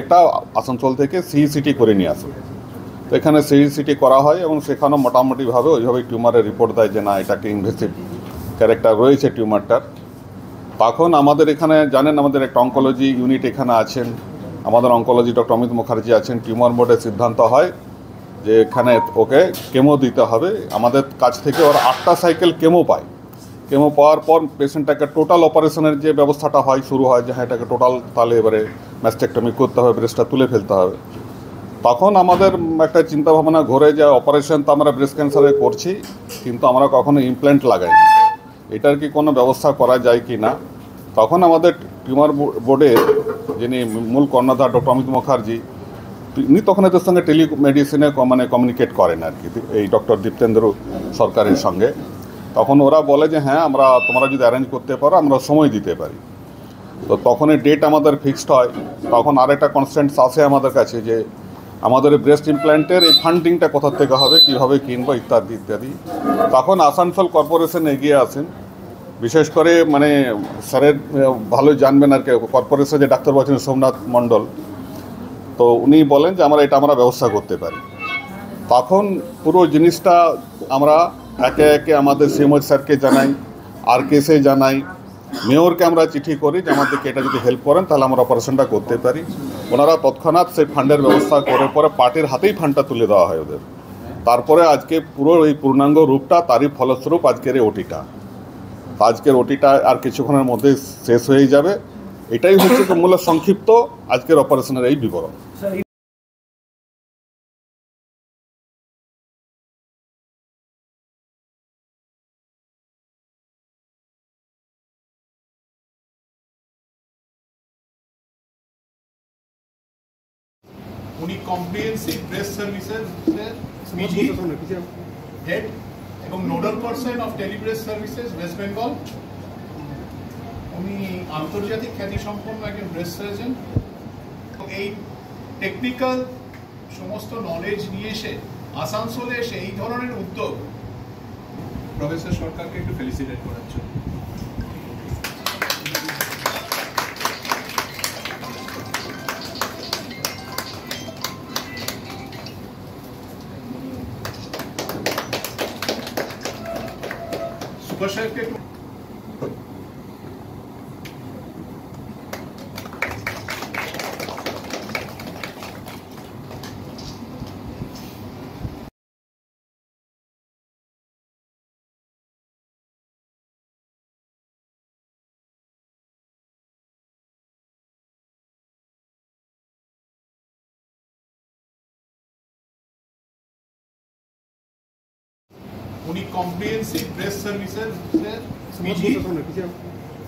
এটা আসানসোল থেকে সিইসিটি করে নিয়ে আসে। তো এখানে সিইসিটি করা হয় এবং সেখানে মোটামুটিভাবে ওইভাবে টিউমারের রিপোর্ট দেয় যে না এটাকে ইনভেসিভ ক্যারেক্টার রয়েছে টিউমারটার। তখন আমাদের এখানে জানেন আমাদের একটা অঙ্কোলজি ইউনিট এখানে আছেন, আমাদের অঙ্কোলজি ডক্টর অমিত মুখার্জি আছেন। টিউমার বোর্ডের সিদ্ধান্ত হয় যে এখানে ওকে কেমো দিতে হবে। আমাদের কাছ থেকে ওরা 8টা সাইকেল কেমো পায়। কেমো পাওয়ার পর পেশেন্টটাকে টোটাল অপারেশনের যে ব্যবস্থাটা হয় শুরু হয় যে হ্যাঁ এটাকে টোটাল তাহলে এবারে ম্যাস্টেকটমি করতে হবে, ব্রেস্টটা তুলে ফেলতে হবে। তখন আমাদের একটা চিন্তাভাবনা ঘুরে যে অপারেশন তো আমরা ব্রেস্ট ক্যান্সারে করছি, কিন্তু আমরা কখনো ইমপ্ল্যান্ট লাগাই না, এটার কি কোনো ব্যবস্থা করা যায় কি না। তখন আমাদের টিউমার বোর্ডের যিনি মূল কর্ণধার ডক্টর অমিত মুখার্জি, উনি তখন এদের সঙ্গে টেলিমেডিসিনে কমিউনিকেট করেন আর কি এই ডক্টর দীপ্তেন্দ্র সরকারের সঙ্গে। তখন ওরা বলে যে হ্যাঁ তোমরা যদি অ্যারেঞ্জ করতে পারো আমরা সময় দিতে পারি। তো তখন এই ডেট আমাদের ফিক্সড হয়। তখন আরেকটা কনস্ট্যান্ট আসে আমাদের কাছে যে আমাদের ব্রেস্ট ইমপ্ল্যান্টের এই ফান্ডিংটা কোথা থেকে হবে, কীভাবে কিনবো ইত্যাদি ইত্যাদি। তখন আসানসোল কর্পোরেশন এগিয়ে আসেন, বিশেষ করে স্যারের ভালোই জানবেন আর কি, কর্পোরেশনে যে ডাক্তার বলছেন সোমনাথ মণ্ডল, তো উনি বলেন যে আমরা ব্যবস্থা করতে পারি। তখন পুরো জিনিসটা আমরা একে একে আমাদের সিএমওএইচ স্যারকে জানাই, আরকেএসে জানাই, মেয়রকে আমরা চিঠি করি যে আমাদেরকে এটা যদি হেল্প করেন তাহলে আমরা অপারেশনটা করতে পারি। ওনারা তৎক্ষণাৎ সেই ফান্ডের ব্যবস্থা করে পরে পার্টির হাতেই ফান্ডটা তুলে দেওয়া হয় ওদের। তারপরে আজকে পুরো এই পূর্ণাঙ্গ রূপটা তারই ফলস্বরূপ আজকের এই ওটিটা আর কিছুক্ষণের মধ্যে শেষ হয়ে যাবে। এটাই হচ্ছে মূল সংক্ষিপ্ত আজকের অপারেশনের এই বিবরণ। উনি comprehensive breast services PG head এবং nodal person of telebreast services West Bengal. উনি আন্তর্জাতিক খ্যাতিসম্পন্ন একজন ব্রেস্ট সার্জন। এই টেকনিক্যাল সমস্ত নলেজ নিয়ে এসে আসানসোলে এসে এই ধরনের উদ্যোগ প্রফেসর সরকারকে একটু ফেলিসিটেট করার জন্য। সুপার সাহেবকে উনি comprehensive breast services PG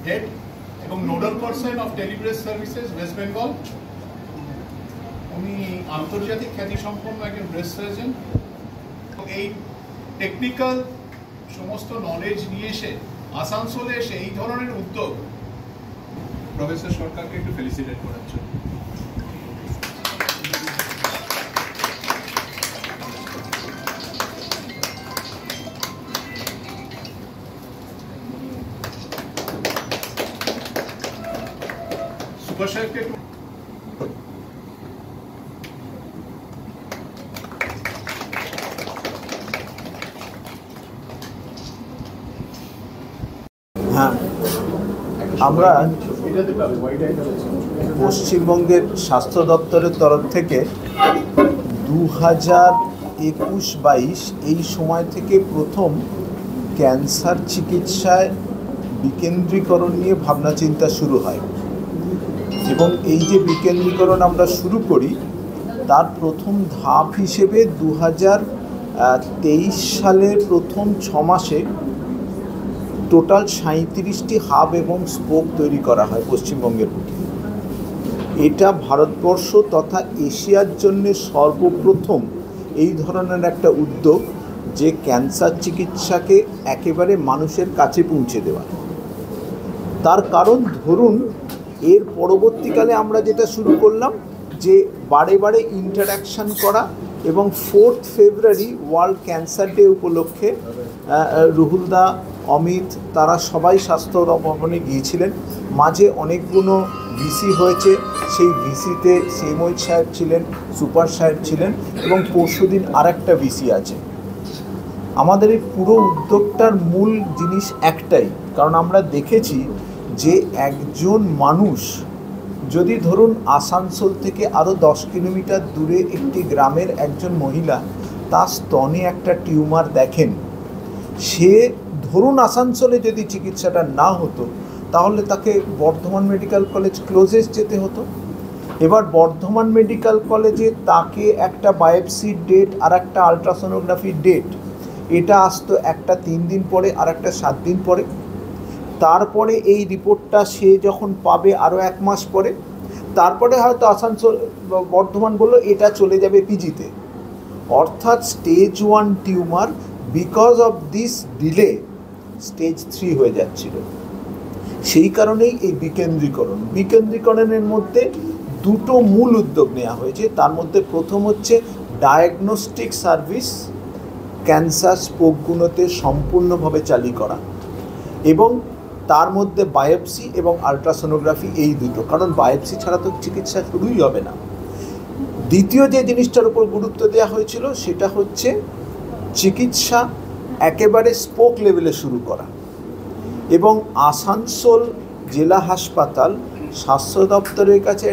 head এবং nodal person of telebreast services West Bengal. উনি আন্তর্জাতিক খ্যাতিসম্পন্ন একজন ব্রেস্ট সার্জন। এই টেকনিক্যাল সমস্ত নলেজ নিয়ে এসে আসানসোলে এসে এই ধরনের উদ্যোগ প্রফেসর সরকারকে একটু ফেলিসিটেট করার জন্য। সুপার সাহেবকে একটু আমরা পশ্চিমবঙ্গের স্বাস্থ্য দপ্তরের তরফ থেকে 2021-22 এই সময় থেকে প্রথম ক্যান্সার চিকিৎসায় বিকেন্দ্রীকরণ নিয়ে ভাবনা চিন্তা শুরু হয় এবং এই যে বিকেন্দ্রীকরণ আমরা শুরু করি তার প্রথম ধাপ হিসেবে 2023 সালের প্রথম 6 মাসে টোটাল 37টি হাব এবং স্পোক তৈরি করা হয় পশ্চিমবঙ্গের বুকে। এটা ভারতবর্ষ তথা এশিয়ার জন্য সর্বপ্রথম এই ধরনের একটা উদ্যোগ যে ক্যান্সার চিকিৎসাকে একেবারে মানুষের কাছে পৌঁছে দেওয়া। তার কারণ ধরুন এর পরবর্তীকালে আমরা যেটা শুরু করলাম যে বারে বারে ইন্টারঅ্যাকশান করা এবং 4 ফেব্রুয়ারি ওয়ার্ল্ড ক্যান্সার ডে উপলক্ষে রুহুলদা, অমিত তারা সবাই স্বাস্থ্য ভবনে গিয়েছিলেন। মাঝে অনেকগুলো ভিসি হয়েছে, সেই ভিসিতে সিএমওইচ সাহেব ছিলেন, সুপার সাহেব ছিলেন এবং পরশুদিন আরেকটা ভিসি আছে। আমাদের এই পুরো উদ্যোগটার মূল জিনিস একটাই, কারণ আমরা দেখেছি যে একজন মানুষ যদি ধরুন আসানসোল থেকে আরও 10 কিলোমিটার দূরে একটি গ্রামের একজন মহিলা তার স্তনে একটা টিউমার দেখেন, সে ধরুন আসানসোলে যদি চিকিৎসাটা না হতো তাহলে তাকে বর্ধমান মেডিকেল কলেজ ক্লোজেস্ট যেতে হতো। এবার বর্ধমান মেডিকেল কলেজে তাকে একটা বায়োপসির ডেট আর একটা আলট্রাসোনোগ্রাফির ডেট, এটা আসতো একটা 3 দিন পরে আর একটা 7 দিন পরে। তারপরে এই রিপোর্টটা সে যখন পাবে আরও 1 মাস পরে, তারপরে হয়তো আসানসোল বর্ধমান বললো এটা চলে যাবে পিজিতে। অর্থাৎ stage 1 tumour because of this delay stage 3 হয়ে যাচ্ছিল। সেই কারণেই এই বিকেন্দ্রীকরণের মধ্যে দুটো মূল উদ্যোগ নেওয়া হয়েছে। তার মধ্যে প্রথম হচ্ছে ডায়াগনস্টিক সার্ভিস ক্যান্সার স্পোকগুলোতে সম্পূর্ণভাবে চালু করা, এবং তার মধ্যে বায়োপসি এবং আলট্রাসোনোগ্রাফি, এই দুটো, কারণ বায়োপসি ছাড়া তো চিকিৎসা শুরুই হবে না। দ্বিতীয় যে জিনিসটার উপর গুরুত্ব দেওয়া হয়েছিল সেটা হচ্ছে চিকিৎসা একেবারে স্পোক লেভেলে শুরু করা, এবং আসানসোল জেলা হাসপাতাল স্বাস্থ্য দপ্তরের কাছে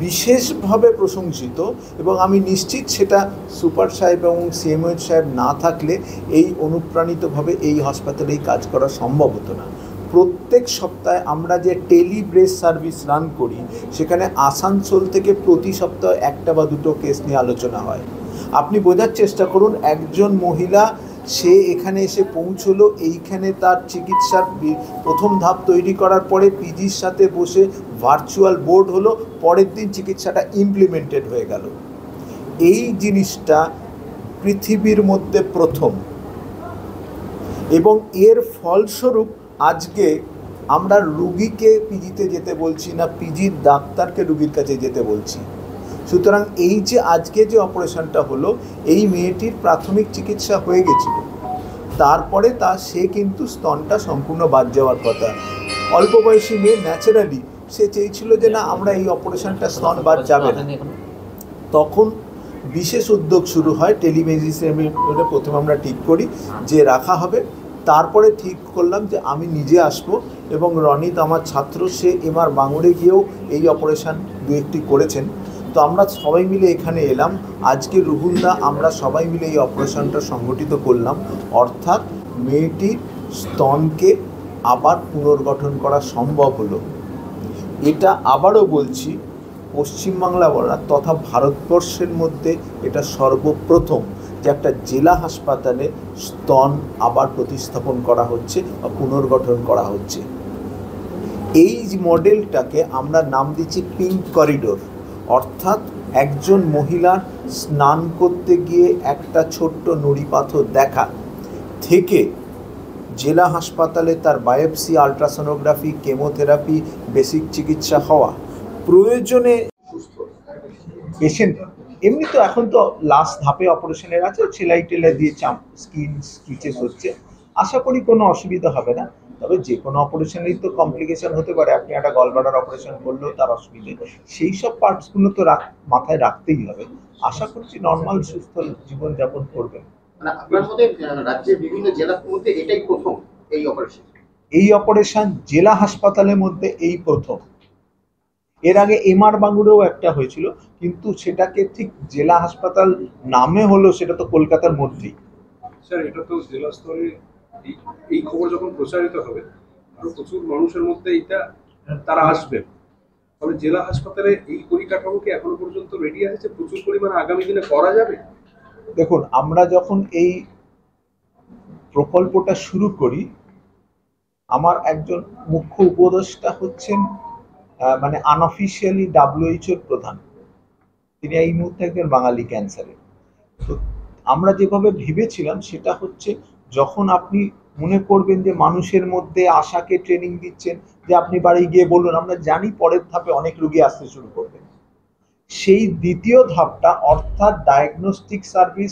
বিশেষভাবে প্রশংসিত, এবং আমি নিশ্চিত সেটা সুপার সাহেব এবং সিএমওএইচ সাহেব না থাকলে এই অনুপ্রাণিতভাবে এই হাসপাতালে কাজ করা সম্ভব হতো না। প্রত্যেক সপ্তাহে আমরা যে টেলি ব্রেস্ট সার্ভিস রান করি, সেখানে আসানসোল থেকে প্রতি সপ্তাহে 1টা বা 2টো কেস নিয়ে আলোচনা হয়। আপনি বোঝার চেষ্টা করুন, একজন মহিলা সে এখানে এসে পৌঁছলো, এইখানে তার চিকিৎসার প্রথম ধাপ তৈরি করার পরে পিজির সাথে বসে ভার্চুয়াল বোর্ড হলো, পরের দিন চিকিৎসাটা ইমপ্লিমেন্টেড হয়ে গেল। এই জিনিসটা পৃথিবীর মধ্যে প্রথম, এবং এর ফলস্বরূপ আজকে আমরা রুগীকে পিজিতে যেতে বলছি না, পিজির ডাক্তারকে রুগীর কাছে যেতে বলছি। সুতরাং এই যে আজকে যে অপারেশনটা হলো, এই মেয়েটির প্রাথমিক চিকিৎসা হয়ে গেছিল, তারপরে সে কিন্তু স্তনটা সম্পূর্ণ বাদ যাওয়ার কথা। অল্প বয়সী মেয়ে, ন্যাচারালি সে চেয়েছিল যে না, আমরা এই অপারেশনটা স্তন বাদ যাবে না। তখন বিশেষ উদ্যোগ শুরু হয়, টেলিমেডিসিনে প্রথমে আমরা ঠিক করি যে রাখা হবে, তারপরে ঠিক করলাম যে আমি নিজে আসবো, এবং রনিত আমার ছাত্র, সে এমআর বাঙুরে গিয়েও এই অপারেশন 2-1টি করেছেন। তো আমরা সবাই মিলে এখানে এলাম, আজকে রুহুলদা আমরা সবাই মিলে এই অপারেশনটা সংগঠিত করলাম। অর্থাৎ মেয়েটির স্তনকে আবার পুনর্গঠন করা সম্ভব হলো। এটা আবারও বলছি, পশ্চিমবাংলা বলা তথা ভারতবর্ষের মধ্যে এটা সর্বপ্রথম যে একটা জেলা হাসপাতালে স্তন আবার প্রতিস্থাপন করা হচ্ছে বা পুনর্গঠন করা হচ্ছে। এই মডেলটাকে আমরা নাম দিচ্ছি পিঙ্ক করিডোর। অর্থাৎ একজন মহিলার স্নান করতে গিয়ে একটা ছোট্ট নুড়ি পাথর দেখা থেকে জেলা হাসপাতালে তার বায়োপসি, আলট্রাসোনোগ্রাফি, কেমোথেরাপি, বেসিক চিকিৎসা হওয়া, প্রয়োজনে পেশেন্ট এমনি তো এখন তো লাস্ট ধাপে অপারেশনের আছে, সেলাই টেলাই দিয়ে স্কিন স্টিচেস হচ্ছে, আশা করি কোনো অসুবিধা হবে না। তবে যে কোনো অপারেশনেই তো কমপ্লিকেশন হতে পারে, আপনি একটা গলব্লাডার অপারেশন করলেও তার অসুবিধে, সেই সব পার্টসগুলো তো মাথায় রাখতেই হবে। আশা করছি নর্মাল সুস্থ জীবনযাপন করবেন। মানে আপনার মতে রাজ্যের বিভিন্ন জেলার মধ্যে এটাই প্রথম এই অপারেশন জেলা হাসপাতালের মধ্যে এই প্রথম। এর আগে এমআর বাঙুরেও একটা হয়েছিল, কিন্তু সেটাকে ঠিক জেলা হাসপাতাল নামে হলো, সেটা তো কলকাতার মধ্যেই। স্যার, এটা তো জেলা স্তরে এই খবর যখন প্রচারিত হবে, আরো প্রচুর মানুষের মধ্যে এটা তারা আসবে, ফলে জেলা হাসপাতালে এই পরিকাঠামো কি এখনো পর্যন্ত রেডি আছে, প্রচুর পরিমাণে আগামী দিনে করা যাবে? দেখুন, আমরা যখন এই প্রকল্পটা শুরু করি, আমার একজন মুখ্য উপদেষ্টা হচ্ছেন মানে আনঅফিসিয়ালি WHO-র প্রধান, তিনি এই মুহূর্তে একজন বাঙালি ক্যান্সারের। তো আমরা যেভাবে ভেবেছিলাম সেটা হচ্ছে, যখন আপনি মনে করবেন যে মানুষের মধ্যে আশাকে ট্রেনিং দিচ্ছেন যে আপনি বাড়ি গিয়ে বলুন, আমরা জানি পরের ধাপে অনেক রোগী আসতে শুরু করবেন। সেই দ্বিতীয় ধাপটা অর্থাৎ diagnostic service,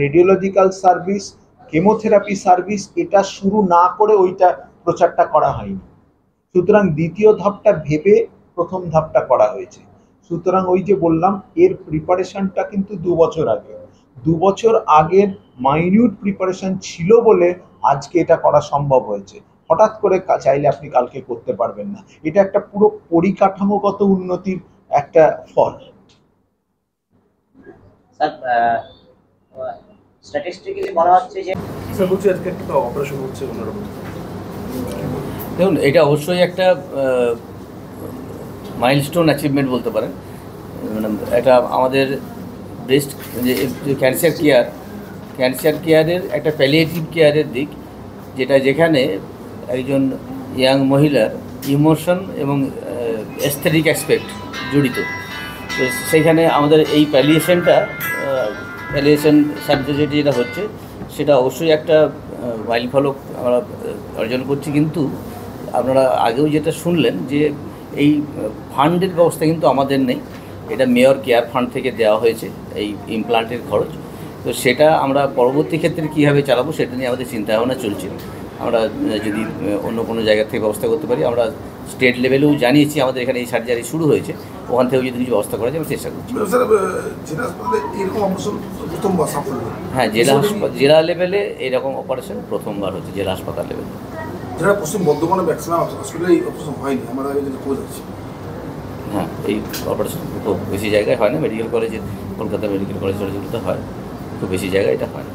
radiological service, chemotherapy service, এটা শুরু না করে ওইটা প্রচারটা করা হয়নি। সুতরাং দ্বিতীয় ধাপটা ভেবে প্রথম ধাপটা করা হয়েছে। সুতরাং ওই যে বললাম, এর প্রিপারেশনটা কিন্তু 2 বছর আগে, 2 বছর আগের মাইনিউট প্রিপারেশন ছিল বলে আজকে এটা করা সম্ভব হয়েছে। হঠাৎ করে চাইলে আপনি কালকে করতে পারবেন না। এটা একটা পুরো পরিকাঠামোগত উন্নতির একটা ফল। স্যার, স্ট্যাটিস্টিক্যালি বলা হচ্ছে যে স্যার বলছি আজকে একটা অপারেশন হচ্ছে ওনারা দেখুন, এটা অবশ্যই একটা মাইলস্টোন অ্যাচিভমেন্ট বলতে পারেন। মানে এটা আমাদের ব্রেস্ট যে ক্যান্সার কেয়ারের একটা প্যালিয়েটিভ কেয়ারের দিক, যেখানে একজন ইয়াং মহিলার ইমোশন এবং এস্থেটিক অ্যাসপেক্ট জড়িত। তো সেইখানে আমাদের এই প্যালিয়েশন সার্জারি যেটা হচ্ছে সেটা অবশ্যই একটা মাইল ফলক আমরা অর্জন করছি। কিন্তু আপনারা আগেও যেটা শুনলেন যে এই ফান্ডের ব্যবস্থা কিন্তু আমাদের নেই, এটা মেয়র কেয়ার ফান্ড থেকে দেওয়া হয়েছে এই ইমপ্লান্টের খরচ। তো সেটা আমরা পরবর্তী ক্ষেত্রে কীভাবে চালাবো সেটা নিয়ে আমাদের চিন্তাভাবনা চলছে। আমরা যদি অন্য কোনো জায়গা থেকে ব্যবস্থা করতে পারি, আমরা স্টেট লেভেলেও জানিয়েছি আমাদের এখানে এই সার্জারি শুরু হয়েছে, ওখান থেকেও যদি কিছু ব্যবস্থা করা যায় আমরা চেষ্টা করছি। হ্যাঁ, জেলা লেভেলে এইরকম অপারেশন প্রথমবার হচ্ছে, জেলা হাসপাতাল লেভেলে। যারা পশ্চিম বর্ধমানে ম্যাক্সিমাম আসলে এই অপারেশন হয়নি, আমরা খোঁজ আছে। হ্যাঁ, এই অপারেশন খুব বেশি জায়গায় হয় না, মেডিকেল কলেজে, কলকাতা মেডিকেল কলেজ যেগুলোতে হয়, খুব বেশি জায়গায় এটা হয় না।